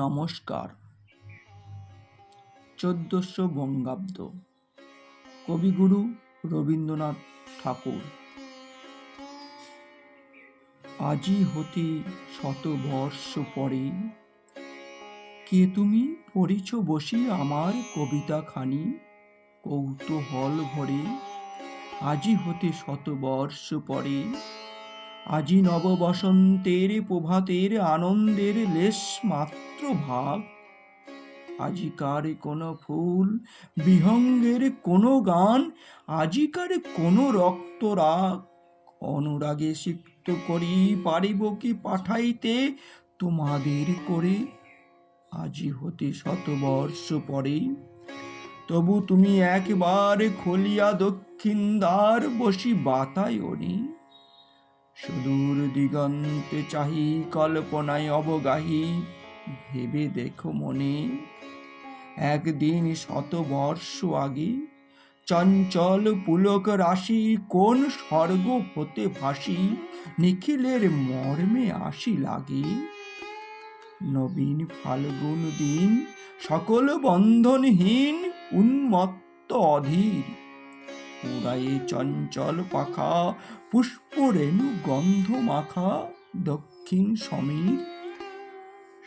নমস্কার। 1400 বঙ্গাব্দ। কবিগুরু রবীন্দ্রনাথ ঠাকুর। আজি হতে শতবর্ষ পরে কে তুমি পড়িছ বসি আমার কবিতা খানি কৌতূহল ভরে। আজি হতে শতবর্ষ পরে আজি নব বসন্তের প্রভাতের আনন্দের লেশ মাত্র ভাগ। আজিকার কোন ফুল বিহঙ্গের কোন গান, আজিকার কোন রক্তরাগ অনুরাগে সিক্ত করি পারিব কি পাঠাইতে তোমাদের করে। আজি হতে শতবর্ষ পরে তবু তুমি একবার খুলিয়া দক্ষিণ দ্বার বসি বাতায়নি। সুদূর দিগন্তে চাহি কল্পনায় অবগাহী ভেবে দেখো মনে। একদিন শতবর্ষ আগে চঞ্চল পুলক রাশি কোন স্বর্গ হতে ভাসি নিখিলের মর্মে আসি লাগে। নবীন ফাল্গুন দিন সকল বন্ধনহীন উন্মত্ত অধীর উড়ায়ে চঞ্চল পাখা পুষ্প রেণু গন্ধ মাখা দক্ষিণ সমীর।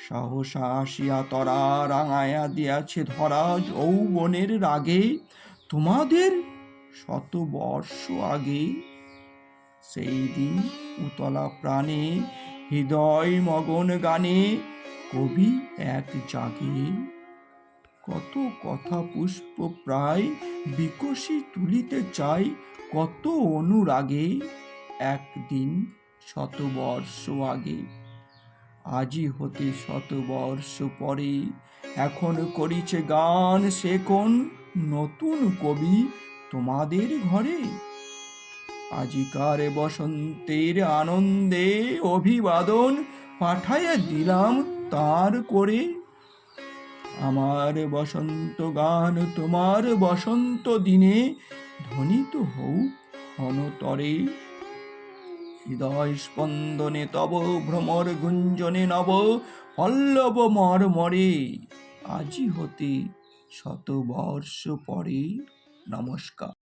সহসা আসিয়া তরা রাঙায়া দিয়াছে ধরা যৌবনের রাগে তোমাদের শতবর্ষ আগে। সেই দিন উতলা প্রাণে হৃদয় মগন গানে কবি এক জাগে। কত কথা পুষ্প প্রায় বিকশি তুলিতে চাই কত অনুরাগে একদিন শতবর্ষ আগে। আজি হতে শতবর্ষ পরে এখন করিছে গান সে কোন নতুন কবি তোমাদের ঘরে। আজিকার বসন্তের আনন্দে অভিবাদন পাঠাইয়া দিলাম তার করে। আমার বসন্ত গান তোমার বসন্ত দিনে ধ্বনিত হোক ঘনতরে। হৃদয় স্পন্দনে তব ভ্রমর গুঞ্জনে নব পল্লব মর্মরে আজি হতে শতবর্ষ পরে। নমস্কার।